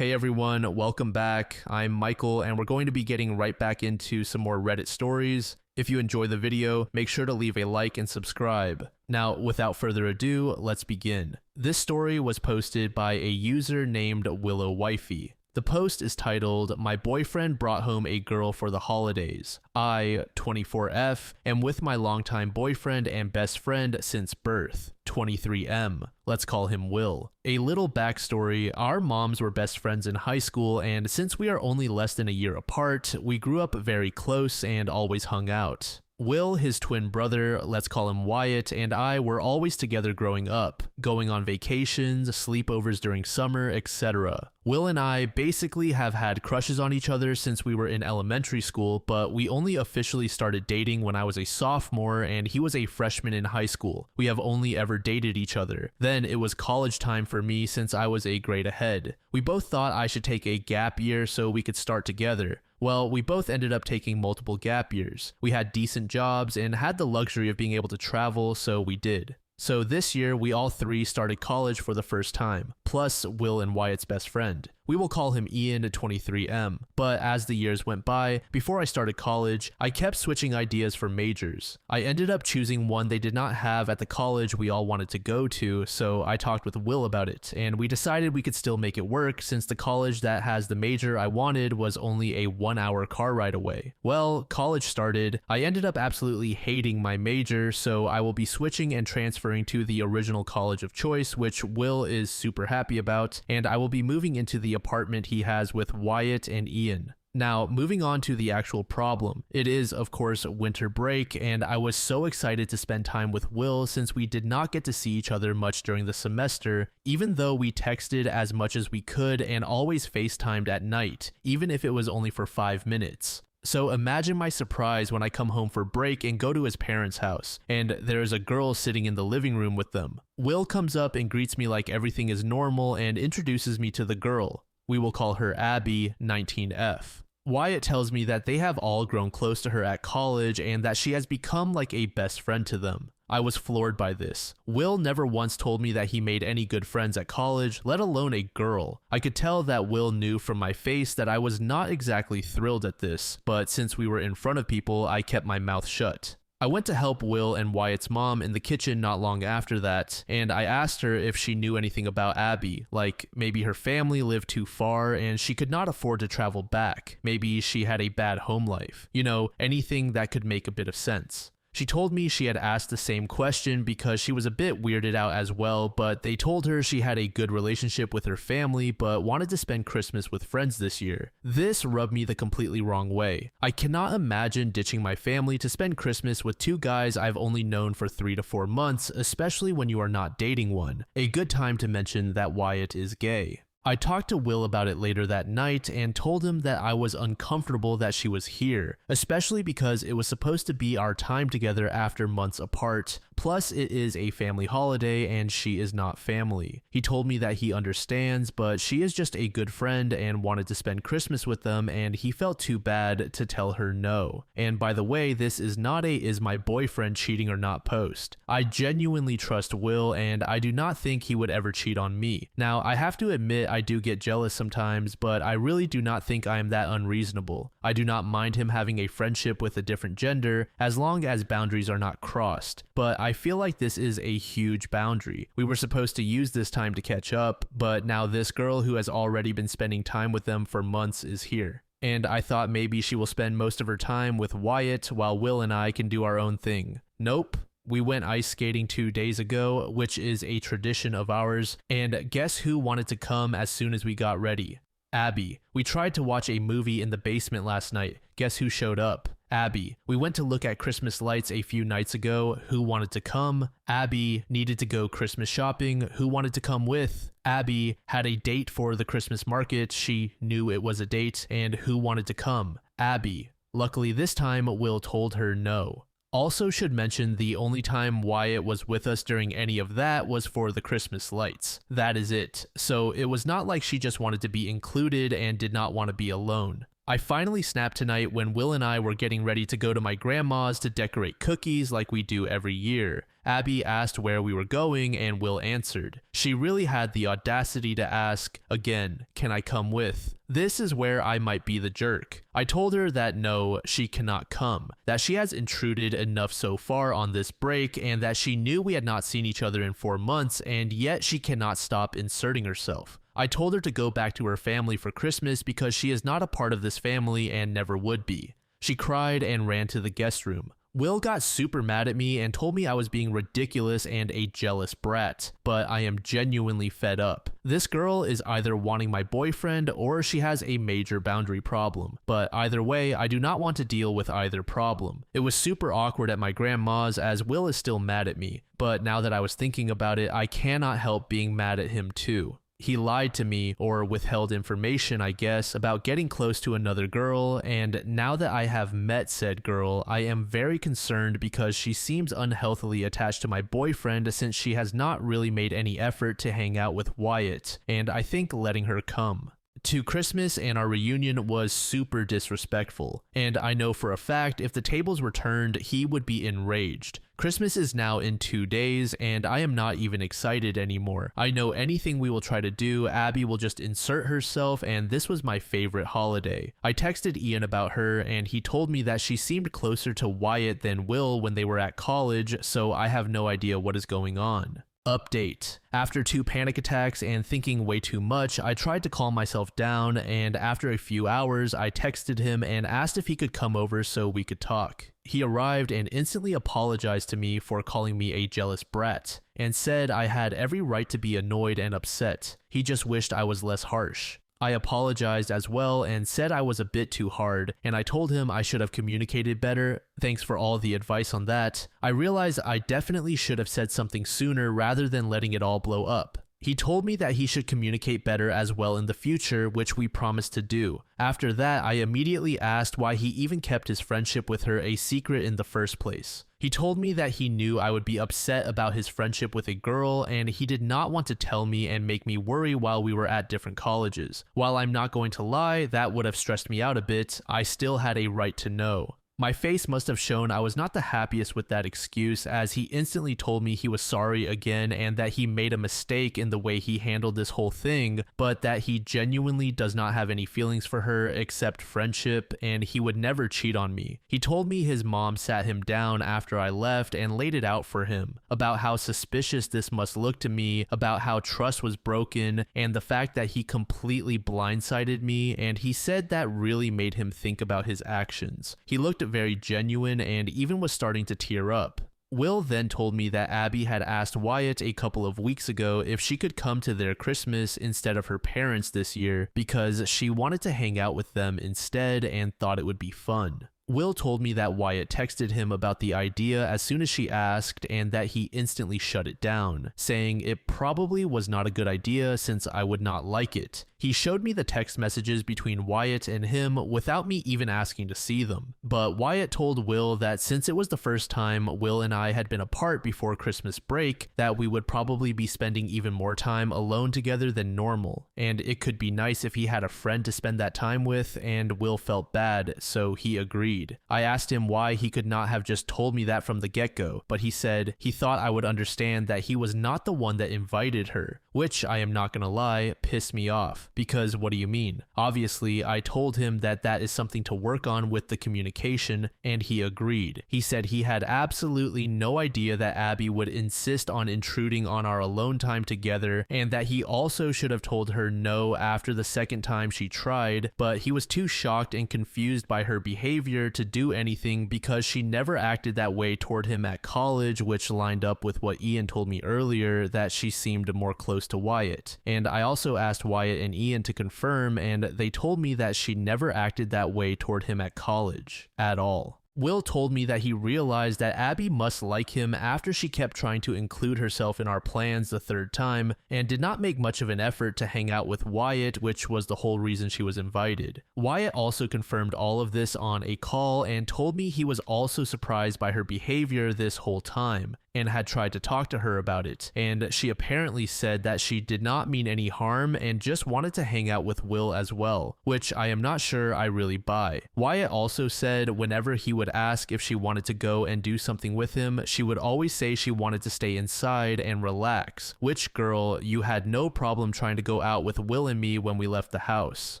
Hey everyone, welcome back. I'm Michael and we're going to be getting right back into some more Reddit stories. If you enjoy the video, make sure to leave a like and subscribe. Now, without further ado, let's begin. This story was posted by a user named Willow Wifey. The post is titled, "My boyfriend brought home a girl for the holidays. I, 24F, am with my longtime boyfriend and best friend since birth, 23M. Let's call him Will." A little backstory, our moms were best friends in high school, and since we are only less than a year apart, we grew up very close and always hung out. Will, his twin brother, let's call him Wyatt, and I were always together growing up, going on vacations, sleepovers during summer, etc. Will and I basically have had crushes on each other since we were in elementary school, but we only officially started dating when I was a sophomore and he was a freshman in high school. We have only ever dated each other. Then it was college time for me since I was a grade ahead. We both thought I should take a gap year so we could start together. Well, we both ended up taking multiple gap years. We had decent jobs and had the luxury of being able to travel, so we did. So this year, we all three started college for the first time, plus Will and Wyatt's best friend. We will call him Ian, 23M. But as the years went by, before I started college, I kept switching ideas for majors. I ended up choosing one they did not have at the college we all wanted to go to, so I talked with Will about it, and we decided we could still make it work since the college that has the major I wanted was only a 1-hour car ride away. Well, college started. I ended up absolutely hating my major, so I will be switching and transferring to the original college of choice, which Will is super happy about, and I will be moving into the apartment he has with Wyatt and Ian. Now, moving on to the actual problem. It is, of course, winter break, and I was so excited to spend time with Will since we did not get to see each other much during the semester, even though we texted as much as we could and always FaceTimed at night, even if it was only for 5 minutes. So imagine my surprise when I come home for break and go to his parents' house, and there's a girl sitting in the living room with them. Will comes up and greets me like everything is normal and introduces me to the girl. We will call her Abby, 19F. Wyatt tells me that they have all grown close to her at college and that she has become like a best friend to them. I was floored by this. Will never once told me that he made any good friends at college, let alone a girl. I could tell that Will knew from my face that I was not exactly thrilled at this, but since we were in front of people, I kept my mouth shut. I went to help Will and Wyatt's mom in the kitchen not long after that, and I asked her if she knew anything about Abby, like maybe her family lived too far and she could not afford to travel back. Maybe she had a bad home life. You know, anything that could make a bit of sense. She told me she had asked the same question because she was a bit weirded out as well, but they told her she had a good relationship with her family but wanted to spend Christmas with friends this year. This rubbed me the completely wrong way. I cannot imagine ditching my family to spend Christmas with two guys I've only known for 3 to 4 months, especially when you are not dating one. A good time to mention that Wyatt is gay. I talked to Will about it later that night and told him that I was uncomfortable that she was here, especially because it was supposed to be our time together after months apart, plus it is a family holiday and she is not family. He told me that he understands, but she is just a good friend and wanted to spend Christmas with them and he felt too bad to tell her no. And by the way, this is not a "is my boyfriend cheating or not" post. I genuinely trust Will and I do not think he would ever cheat on me. Now, I have to admit I do get jealous sometimes, but I really do not think I am that unreasonable. I do not mind him having a friendship with a different gender as long as boundaries are not crossed, but I feel like this is a huge boundary. We were supposed to use this time to catch up, but now this girl who has already been spending time with them for months is here. And I thought maybe she will spend most of her time with Wyatt while Will and I can do our own thing. Nope. We went ice skating 2 days ago, which is a tradition of ours, and guess who wanted to come as soon as we got ready? Abby. We tried to watch a movie in the basement last night. Guess who showed up? Abby. We went to look at Christmas lights a few nights ago. Who wanted to come? Abby. Needed to go Christmas shopping. Who wanted to come with? Abby. Had a date for the Christmas market. She knew it was a date. And who wanted to come? Abby. Luckily this time, Will told her no. Also should mention the only time Wyatt was with us during any of that was for the Christmas lights. That is it. So it was not like she just wanted to be included and did not want to be alone. I finally snapped tonight when Will and I were getting ready to go to my grandma's to decorate cookies like we do every year. Abby asked where we were going and Will answered. She really had the audacity to ask, again, can I come with? This is where I might be the jerk. I told her that no, she cannot come, that she has intruded enough so far on this break and that she knew we had not seen each other in 4 months and yet she cannot stop inserting herself. I told her to go back to her family for Christmas because she is not a part of this family and never would be. She cried and ran to the guest room. Will got super mad at me and told me I was being ridiculous and a jealous brat, but I am genuinely fed up. This girl is either wanting my boyfriend or she has a major boundary problem, but either way, I do not want to deal with either problem. It was super awkward at my grandma's as Will is still mad at me, but now that I was thinking about it, I cannot help being mad at him too. He lied to me, or withheld information, I guess, about getting close to another girl, and now that I have met said girl, I am very concerned because she seems unhealthily attached to my boyfriend since she has not really made any effort to hang out with Wyatt, and I think letting her come to Christmas and our reunion was super disrespectful, and I know for a fact if the tables were turned, he would be enraged. Christmas is now in 2 days, and I am not even excited anymore. I know anything we will try to do, Abby will just insert herself, and this was my favorite holiday. I texted Ian about her, and he told me that she seemed closer to Wyatt than Will when they were at college, so I have no idea what is going on. Update. After 2 panic attacks and thinking way too much, I tried to calm myself down, and after a few hours, I texted him and asked if he could come over so we could talk. He arrived and instantly apologized to me for calling me a jealous brat, and said I had every right to be annoyed and upset. He just wished I was less harsh. I apologized as well and said I was a bit too hard, and I told him I should have communicated better. Thanks for all the advice on that. I realized I definitely should have said something sooner rather than letting it all blow up. He told me that he should communicate better as well in the future, which we promised to do. After that, I immediately asked why he even kept his friendship with her a secret in the first place. He told me that he knew I would be upset about his friendship with a girl, and he did not want to tell me and make me worry while we were at different colleges. While I'm not going to lie, that would have stressed me out a bit, I still had a right to know. My face must have shown I was not the happiest with that excuse, as he instantly told me he was sorry again and that he made a mistake in the way he handled this whole thing, but that he genuinely does not have any feelings for her except friendship, and he would never cheat on me. He told me his mom sat him down after I left and laid it out for him, about how suspicious this must look to me, about how trust was broken, and the fact that he completely blindsided me, and he said that really made him think about his actions. He looked very genuine and even was starting to tear up. Will then told me that Abby had asked Wyatt a couple of weeks ago if she could come to their Christmas instead of her parents this year because she wanted to hang out with them instead and thought it would be fun. Will told me that Wyatt texted him about the idea as soon as she asked and that he instantly shut it down, saying it probably was not a good idea since I would not like it. He showed me the text messages between Wyatt and him without me even asking to see them. But Wyatt told Will that since it was the first time Will and I had been apart before Christmas break, that we would probably be spending even more time alone together than normal, and it could be nice if he had a friend to spend that time with, and Will felt bad, so he agreed. I asked him why he could not have just told me that from the get-go, but he said he thought I would understand that he was not the one that invited her, which, I am not gonna lie, pissed me off. Because what do you mean? Obviously, I told him that that is something to work on with the communication, and he agreed. He said he had absolutely no idea that Abby would insist on intruding on our alone time together, and that he also should have told her no after the second time she tried, but he was too shocked and confused by her behavior to do anything because she never acted that way toward him at college, which lined up with what Ian told me earlier, that she seemed more close to Wyatt. And I also asked Wyatt and Ian to confirm, and they told me that she never acted that way toward him at college at all. Will told me that he realized that Abby must like him after she kept trying to include herself in our plans the third time and did not make much of an effort to hang out with Wyatt, which was the whole reason she was invited. Wyatt also confirmed all of this on a call and told me he was also surprised by her behavior this whole time. and had tried to talk to her about it, and she apparently said that she did not mean any harm and just wanted to hang out with Will as well, which I am not sure I really buy. Wyatt also said whenever he would ask if she wanted to go and do something with him, she would always say she wanted to stay inside and relax, which, girl, you had no problem trying to go out with Will and me when we left the house.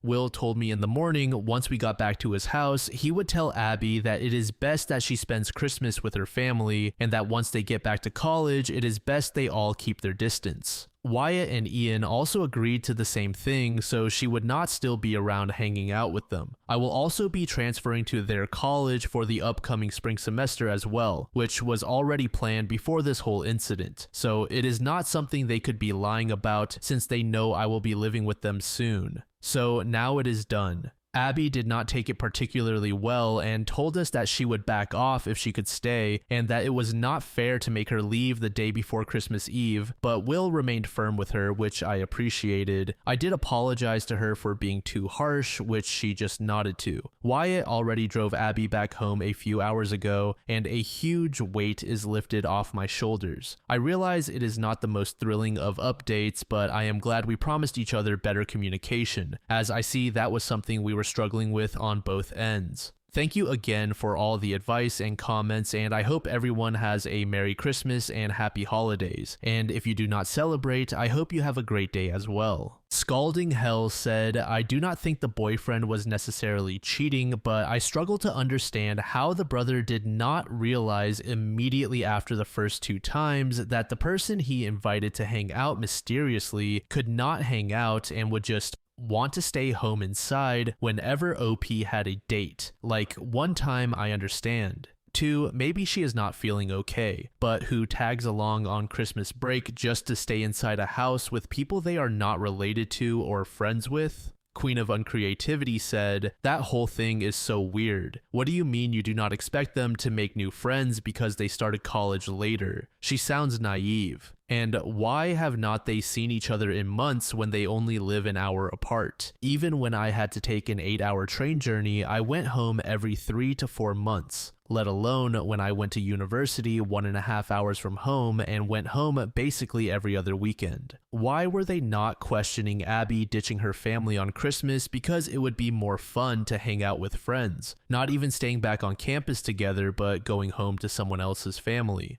Will told me in the morning, once we got back to his house, he would tell Abby that it is best that she spends Christmas with her family, and that once they get back to college, it is best they all keep their distance. Wyatt and Ian also agreed to the same thing, so she would not still be around hanging out with them. I will also be transferring to their college for the upcoming spring semester as well, which was already planned before this whole incident, so it is not something they could be lying about since they know I will be living with them soon. So now it is done. Abby did not take it particularly well and told us that she would back off if she could stay, and that it was not fair to make her leave the day before Christmas Eve, but Will remained firm with her, which I appreciated. I did apologize to her for being too harsh, which she just nodded to. Wyatt already drove Abby back home a few hours ago, and a huge weight is lifted off my shoulders. I realize it is not the most thrilling of updates, but I am glad we promised each other better communication, as I see that was something we were struggling with on both ends. Thank you again for all the advice and comments, and I hope everyone has a Merry Christmas and Happy Holidays. And if you do not celebrate, I hope you have a great day as well. Scalding Hell said, I do not think the boyfriend was necessarily cheating, but I struggle to understand how the brother did not realize immediately after the first 2 times that the person he invited to hang out mysteriously could not hang out and would just want to stay home inside whenever OP had a date. Like, one time I understand. 2, maybe she is not feeling okay, but who tags along on Christmas break just to stay inside a house with people they are not related to or friends with? Queen of Uncreativity said, that whole thing is so weird. What do you mean you do not expect them to make new friends because they started college later? She sounds naive. And why have not they seen each other in months when they only live an hour apart? Even when I had to take an 8-hour train journey, I went home every 3 to 4 months, let alone when I went to university 1.5 hours from home and went home basically every other weekend. Why were they not questioning Abby ditching her family on Christmas because it would be more fun to hang out with friends, not even staying back on campus together but going home to someone else's family?